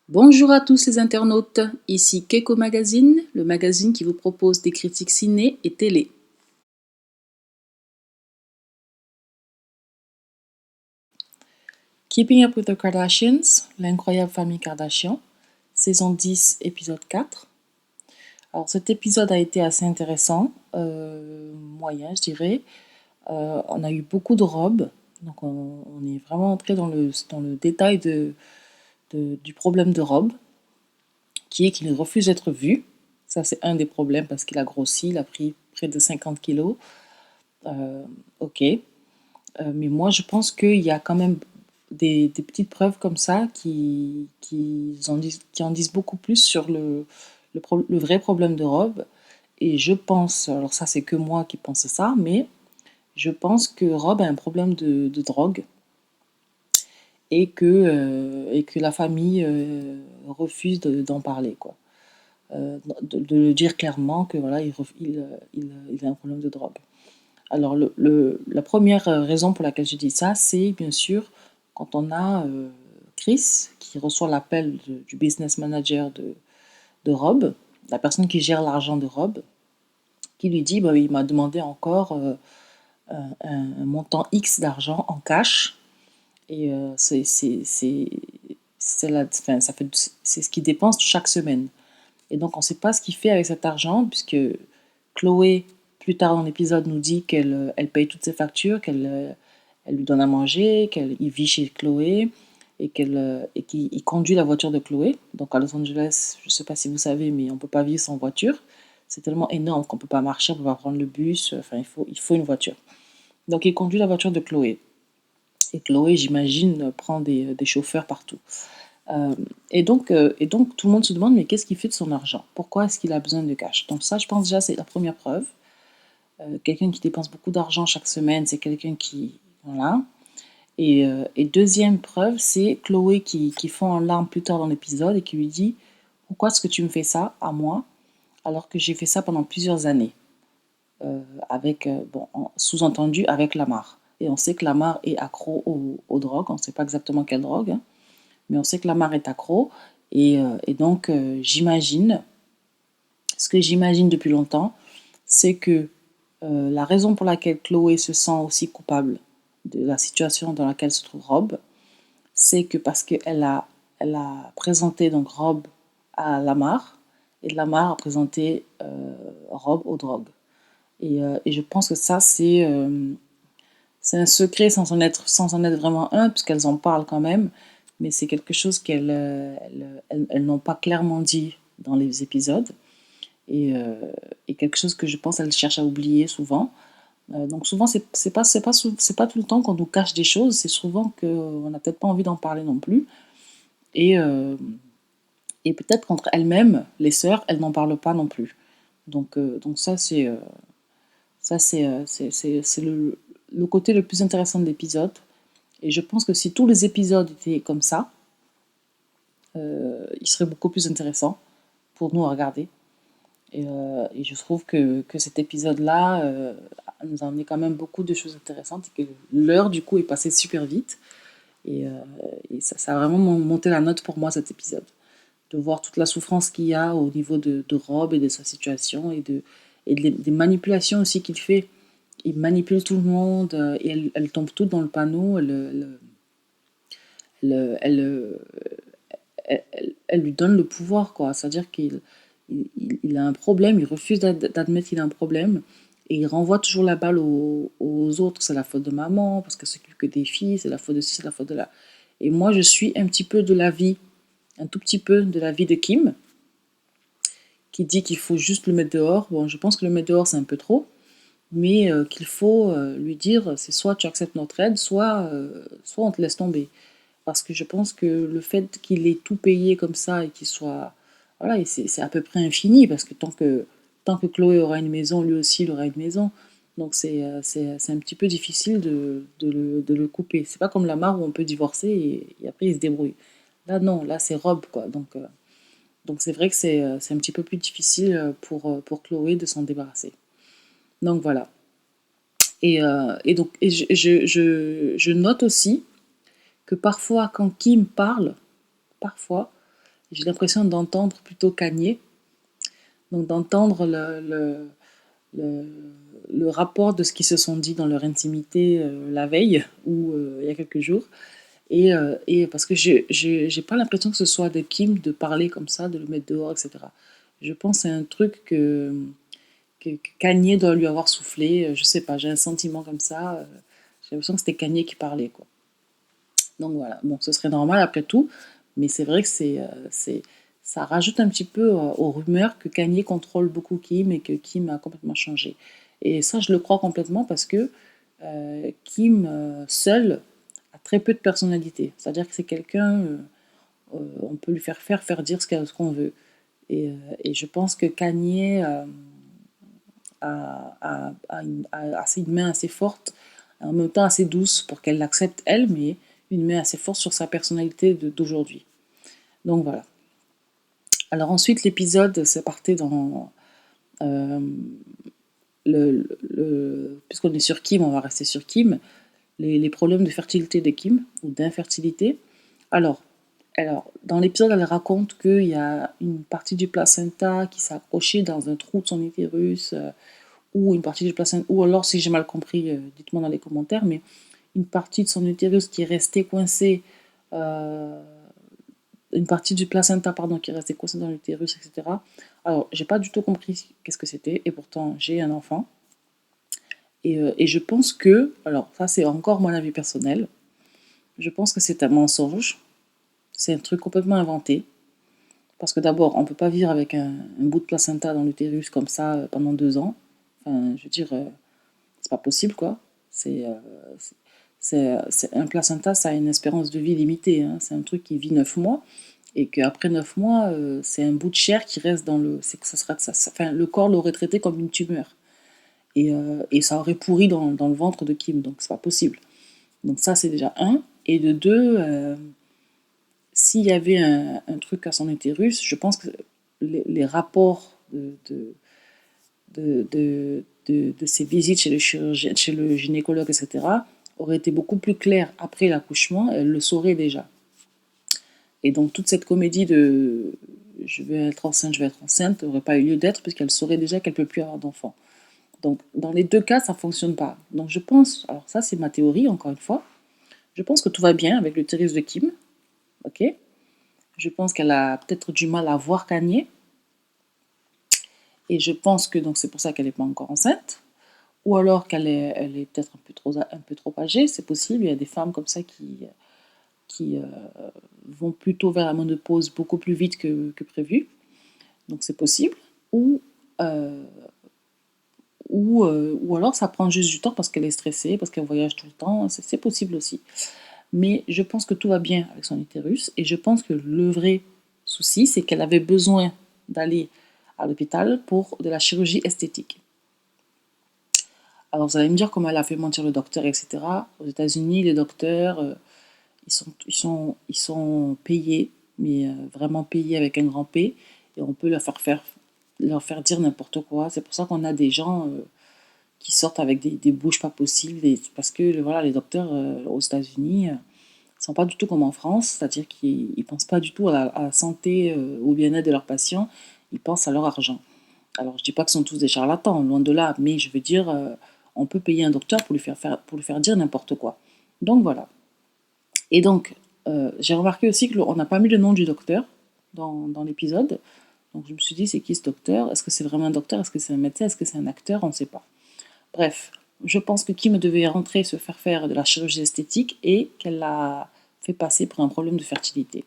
Bonjour à tous les internautes, ici Keiko Magazine, le magazine qui vous propose des critiques ciné et télé. Keeping Up with the Kardashians, l'incroyable famille Kardashian, saison 10, épisode 4. Alors cet épisode a été assez intéressant, moyen je dirais. On a eu beaucoup de robes, donc on est vraiment entré dans le détail du problème de robe, qui est qu'il refuse d'être vu. Ça c'est un des problèmes parce qu'il a grossi, il a pris près de 50 kilos. Ok. Mais moi, je pense qu'il y a quand même des petites preuves comme ça qui en disent beaucoup plus sur le vrai problème de Rob. Et je pense, alors ça c'est que moi qui pense ça, mais je pense que Rob a un problème de drogue et que la famille refuse d'en parler, quoi. De le dire clairement que voilà, il a un problème de drogue. Alors, la première raison pour laquelle je dis ça, c'est bien sûr quand on a Chris qui reçoit l'appel du business manager de Rob, la personne qui gère l'argent de Rob, qui lui dit bah, il m'a demandé encore un montant X d'argent en cash. Et enfin, c'est ce qu'il dépense chaque semaine. Et donc, on ne sait pas ce qu'il fait avec cet argent, puisque Chloé, plus tard dans l'épisode, nous dit qu'elle paye toutes ses factures, elle lui donne à manger, qu'il vit chez Chloé et qu'il conduit la voiture de Chloé. Donc à Los Angeles, je ne sais pas si vous savez, mais on ne peut pas vivre sans voiture. C'est tellement énorme qu'on ne peut pas marcher, on ne peut pas prendre le bus, enfin il faut une voiture. Donc il conduit la voiture de Chloé. Et Chloé, j'imagine, prend des chauffeurs partout. Et donc, tout le monde se demande, mais qu'est-ce qu'il fait de son argent? Pourquoi est-ce qu'il a besoin de cash? Donc ça, je pense déjà, c'est la première preuve. Quelqu'un qui dépense beaucoup d'argent chaque semaine, c'est quelqu'un qui... Voilà. Et deuxième preuve, c'est Chloé qui fond en larmes plus tard dans l'épisode et qui lui dit, pourquoi est-ce que tu me fais ça à moi alors que j'ai fait ça pendant plusieurs années sous-entendu avec Lamar. Et on sait que Lamar est accro aux drogues, on ne sait pas exactement quelle drogue, hein, mais on sait que Lamar est accro. Et donc, ce que j'imagine depuis longtemps, c'est que la raison pour laquelle Chloé se sent aussi coupable de la situation dans laquelle se trouve Rob, c'est que parce qu'elle a présenté donc Rob à Lamar, et Lamar a présenté Rob aux drogues. Et je pense que ça, c'est un secret sans en être vraiment un, puisqu'elles en parlent quand même, mais c'est quelque chose qu'elles n'ont pas clairement dit dans les épisodes, et quelque chose que je pense qu'elles cherchent à oublier souvent. Donc souvent, c'est pas tout le temps qu'on nous cache des choses, c'est souvent qu'on n'a peut-être pas envie d'en parler non plus. Et, euh, et peut-être qu'entre elles-mêmes, les sœurs, elles n'en parlent pas non plus. Donc ça, c'est le côté le plus intéressant de l'épisode. Et je pense que si tous les épisodes étaient comme ça, ils seraient beaucoup plus intéressants pour nous à regarder. Et je trouve que cet épisode-là nous a amené quand même beaucoup de choses intéressantes et que l'heure, du coup, est passée super vite. Et, euh, et ça a vraiment monté la note pour moi, cet épisode. De voir toute la souffrance qu'il y a au niveau de Rob et de sa situation des manipulations aussi qu'il fait. Il manipule tout le monde et elles tombent toutes dans le panneau. Elle, elle, elle lui donne le pouvoir, quoi. C'est-à-dire qu'il a un problème, il refuse d'admettre qu'il a un problème et il renvoie toujours la balle aux autres. C'est la faute de maman parce qu'elle s'occupe que des filles, c'est la faute de ci, c'est la faute de là. Et moi, je suis un petit peu de l'avis, un tout petit peu de l'avis de Kim, qui dit qu'il faut juste le mettre dehors. Bon, je pense que le mettre dehors, c'est un peu trop, mais qu'il faut lui dire, c'est soit tu acceptes notre aide, soit on te laisse tomber. Parce que je pense que le fait qu'il ait tout payé comme ça et qu'il soit... Voilà, et c'est à peu près infini, parce que tant que Chloé aura une maison, lui aussi, il aura une maison. Donc c'est un petit peu difficile de le couper. C'est pas comme la mare où on peut divorcer et après il se débrouille. Là, non, là c'est Rob, quoi. Donc c'est vrai que c'est un petit peu plus difficile pour Chloé de s'en débarrasser. Donc voilà. Et je note aussi que parfois, quand Kim parle, parfois, J'ai l'impression d'entendre plutôt Kanye, donc d'entendre le, le rapport de ce qu'ils se sont dit dans leur intimité la veille ou il y a quelques jours. Et parce que j'ai pas l'impression que ce soit de Kim de parler comme ça, de le mettre dehors, etc. Je pense que c'est un truc que Kanye doit lui avoir soufflé. Je sais pas, j'ai un sentiment comme ça. J'ai l'impression que c'était Kanye qui parlait, quoi. Donc voilà, bon, ce serait normal après tout, mais c'est vrai que ça rajoute un petit peu aux rumeurs que Kanye contrôle beaucoup Kim et que Kim a complètement changé. Et ça, je le crois complètement parce que Kim seul a très peu de personnalité. C'est-à-dire que c'est quelqu'un, on peut lui faire dire ce qu'on veut. Et je pense que Kanye a une main assez forte, en même temps assez douce pour qu'elle l'accepte elle, mais une main assez forte sur sa personnalité d'aujourd'hui. Donc voilà. Alors ensuite, l'épisode se partait dans euh, puisqu'on est sur Kim, on va rester sur Kim, les problèmes de fertilité de Kim ou d'infertilité. Alors, dans l'épisode, elle raconte qu'il y a une partie du placenta qui s'est accrochée dans un trou de son utérus, ou une partie du placenta, ou alors si j'ai mal compris, dites-moi dans les commentaires, mais une partie de son utérus qui est restée coincée, euh, une partie du placenta, pardon, qui est restée coincée dans l'utérus, etc. Alors, j'ai pas du tout compris qu'est-ce que c'était, et pourtant j'ai un enfant. Et je pense que, alors ça c'est encore mon avis personnel, je pense que c'est un mensonge, c'est un truc complètement inventé. Parce que d'abord, on ne peut pas vivre avec un bout de placenta dans l'utérus comme ça pendant 2 ans. Enfin, je veux dire, c'est pas possible, quoi. C'est, euh, un placenta, ça a une espérance de vie limitée, hein. C'est un truc qui vit 9 mois et qu'après 9 mois, c'est un bout de chair qui reste dans le. C'est que ça sera, enfin, le corps l'aurait traité comme une tumeur. Et ça aurait pourri dans le ventre de Kim, donc c'est pas possible. Donc ça, c'est déjà un. Et de deux, s'il y avait un truc à son utérus, je pense que les rapports de ses visites chez le chirurgien, chez le gynécologue, etc., auraient été beaucoup plus clairs après l'accouchement, elle le saurait déjà. Et donc toute cette comédie de je vais être enceinte, n'aurait pas eu lieu d'être puisqu'elle saurait déjà qu'elle ne peut plus avoir d'enfant. Donc dans les deux cas, ça ne fonctionne pas. Donc je pense, alors ça c'est ma théorie encore une fois, je pense que tout va bien avec l'utérus de Kim, ok. Je pense qu'elle a peut-être du mal à voir Kanye, et je pense que donc c'est pour ça qu'elle n'est pas encore enceinte. Ou alors elle est peut-être un peu trop âgée, c'est possible. Il y a des femmes comme ça qui vont plutôt vers la ménopause beaucoup plus vite que prévu. Donc c'est possible. Ou, euh, ou alors ça prend juste du temps parce qu'elle est stressée, parce qu'elle voyage tout le temps. C'est possible aussi. Mais je pense que tout va bien avec son utérus. Et je pense que le vrai souci, c'est qu'elle avait besoin d'aller à l'hôpital pour de la chirurgie esthétique. Alors vous allez me dire comment elle a fait mentir le docteur, etc. Aux États-Unis, les docteurs, ils sont payés, mais vraiment payés avec un grand P, et on peut leur faire dire n'importe quoi. C'est pour ça qu'on a des gens qui sortent avec des bouches pas possibles, parce que voilà, les docteurs aux États-Unis sont pas du tout comme en France, c'est-à-dire qu'ils ne pensent pas du tout à la santé, au bien-être de leurs patients, ils pensent à leur argent. Alors, je dis pas que ce sont tous des charlatans, loin de là, mais je veux dire, on peut payer un docteur pour lui faire dire n'importe quoi. Donc voilà. Et donc, j'ai remarqué aussi qu'on n'a pas mis le nom du docteur dans l'épisode. Donc je me suis dit, c'est qui ce docteur? Est-ce que c'est vraiment un docteur? Est-ce que c'est un médecin? Est-ce que c'est un acteur? On ne sait pas. Bref, je pense que Kim devait rentrer se faire faire de la chirurgie esthétique et qu'elle l'a fait passer pour un problème de fertilité.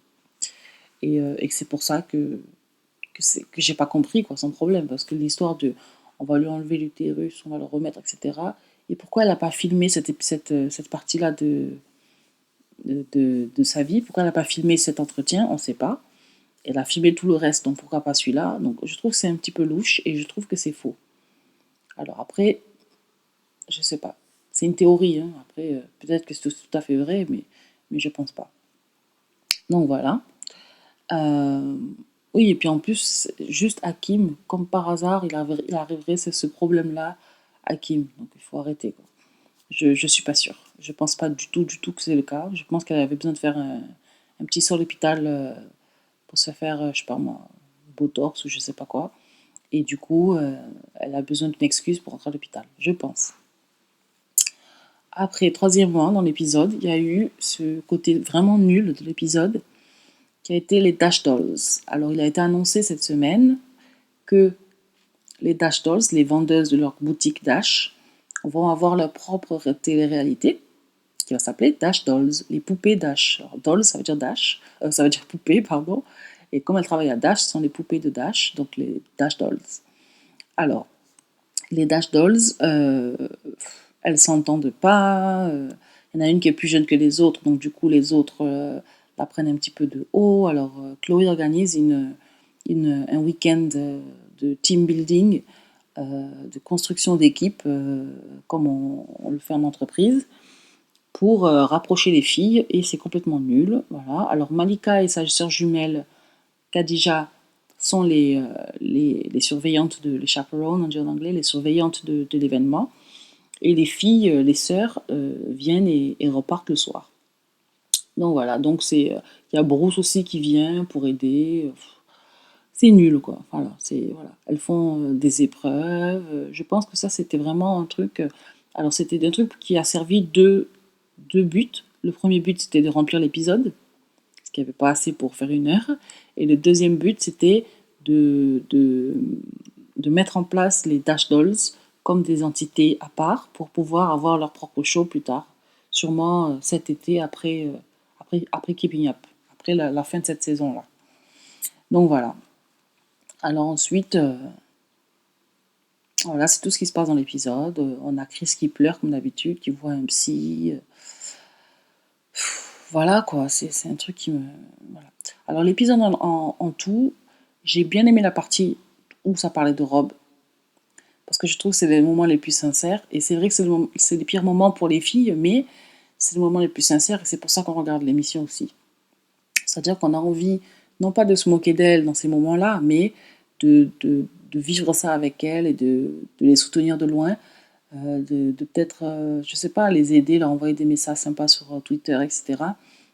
Et que c'est pour ça que j'ai pas compris quoi, son problème, parce que l'histoire de on va lui enlever l'utérus, on va le remettre, etc. Et pourquoi elle n'a pas filmé cette partie-là de sa vie? Pourquoi elle n'a pas filmé cet entretien? On ne sait pas. Elle a filmé tout le reste, donc pourquoi pas celui-là? Donc je trouve que c'est un petit peu louche et je trouve que c'est faux. Alors après, je sais pas. C'est une théorie, hein. Après, peut-être que c'est tout à fait vrai, mais je pense pas. Donc voilà. Euh, oui, et puis en plus, juste Hakim, comme par hasard, il arriverait ce problème-là, Hakim. Donc il faut arrêter, quoi. Je suis pas sûre. Je pense pas du tout que c'est le cas. Je pense qu'elle avait besoin de faire un petit sort à l'hôpital pour se faire, je sais pas moi, botox ou je sais pas quoi. Et du coup, elle a besoin d'une excuse pour rentrer à l'hôpital, je pense. Après, troisièmement, dans l'épisode, il y a eu ce côté vraiment nul de l'épisode qui a été les Dash Dolls. Alors, il a été annoncé cette semaine que les Dash Dolls, les vendeuses de leur boutique Dash, vont avoir leur propre télé-réalité qui va s'appeler Dash Dolls, les poupées Dash. Alors, Dolls, ça veut dire Dash, ça veut dire poupée, pardon. Et comme elles travaillent à Dash, ce sont les poupées de Dash, donc les Dash Dolls. Alors, les Dash Dolls, elles s'entendent pas. Il y en a une qui est plus jeune que les autres, donc du coup, les autres la prennent un petit peu de haut. Alors, Chloé organise un week-end de team building, de construction d'équipe, comme on le fait en entreprise, pour rapprocher les filles, et c'est complètement nul. Voilà. Alors, Malika et sa sœur jumelle, Khadija, sont les surveillantes, les chaperones, on dit en anglais, les surveillantes de l'événement. Et les filles, les sœurs, viennent et repartent le soir. Donc voilà, donc il y a Bruce aussi qui vient pour aider. C'est nul, quoi. Voilà, voilà. Elles font des épreuves. Je pense que ça, c'était vraiment un truc. Alors, c'était un truc qui a servi deux buts. Le premier but, c'était de remplir l'épisode, parce qu'il n'y avait pas assez pour faire 1 heure. Et le deuxième but, c'était de mettre en place les Dash Dolls comme des entités à part pour pouvoir avoir leur propre show plus tard. Sûrement cet été, après Keeping Up, après la fin de cette saison-là. Donc voilà. Alors ensuite, voilà, c'est tout ce qui se passe dans l'épisode. On a Chris qui pleure comme d'habitude, qui voit un psy. Voilà quoi, c'est un truc qui me... Voilà. Alors l'épisode en tout, j'ai bien aimé la partie où ça parlait de Rob, parce que je trouve que c'est les moments les plus sincères, et c'est vrai que c'est les pires moments pour les filles, mais c'est les moments les plus sincères, et c'est pour ça qu'on regarde l'émission aussi. C'est-à-dire qu'on a envie, non pas de se moquer d'elles dans ces moments-là, mais de vivre ça avec elles et de les soutenir de loin, de peut-être, je sais pas, les aider, leur envoyer des messages sympas sur Twitter, etc.,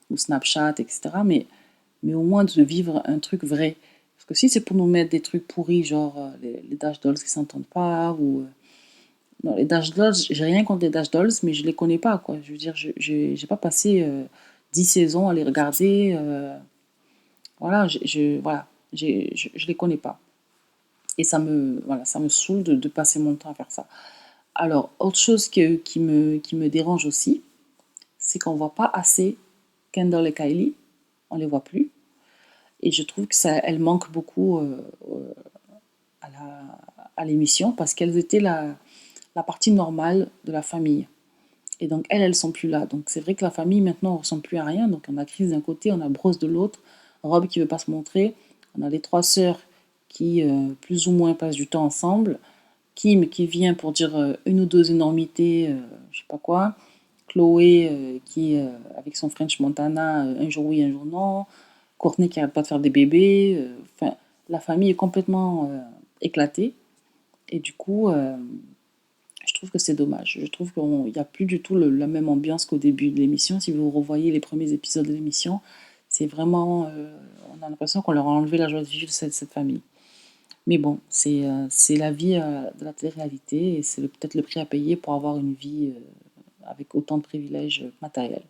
ou Snapchat, etc., mais au moins de vivre un truc vrai. Parce que si c'est pour nous mettre des trucs pourris, genre les Dash Dolls qui s'entendent pas, ou... non, les Dash Dolls, j'ai rien contre les Dash Dolls, mais je les connais pas, quoi. Je veux dire, j'ai pas passé 10 saisons à les regarder. Voilà, voilà, je les connais pas. Et voilà, ça me saoule de passer mon temps à faire ça. Alors, autre chose qui me dérange aussi, c'est qu'on voit pas assez Kendall et Kylie. On les voit plus. Et je trouve que elles manquent beaucoup à l'émission, parce qu'elles étaient la partie normale de la famille. Et donc, elles sont plus là. Donc, c'est vrai que la famille, maintenant, ne ressemble plus à rien. Donc, on a Chris d'un côté, on a Bruce de l'autre, Rob qui veut pas se montrer. On a les 3 sœurs qui, plus ou moins, passent du temps ensemble. Kim qui vient pour dire 1 ou 2 énormités, je sais pas quoi. Chloé qui, avec son French Montana, un jour oui, un jour non. Courtney qui arrête pas de faire des bébés. Enfin, la famille est complètement éclatée. Et du coup, je trouve que c'est dommage. Je trouve qu'il n'y a plus du tout la même ambiance qu'au début de l'émission. Si vous revoyez les premiers épisodes de l'émission, c'est vraiment... on a l'impression qu'on leur a enlevé la joie de vivre cette famille. Mais bon, c'est la vie de la télé-réalité, et c'est peut-être le prix à payer pour avoir une vie avec autant de privilèges matériels.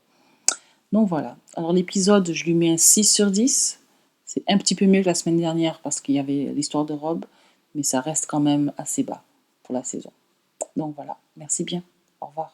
Donc voilà. Alors l'épisode, je lui mets un 6 sur 10. C'est un petit peu mieux que la semaine dernière parce qu'il y avait l'histoire de Rob, mais ça reste quand même assez bas pour la saison. Donc voilà, merci bien. Au revoir.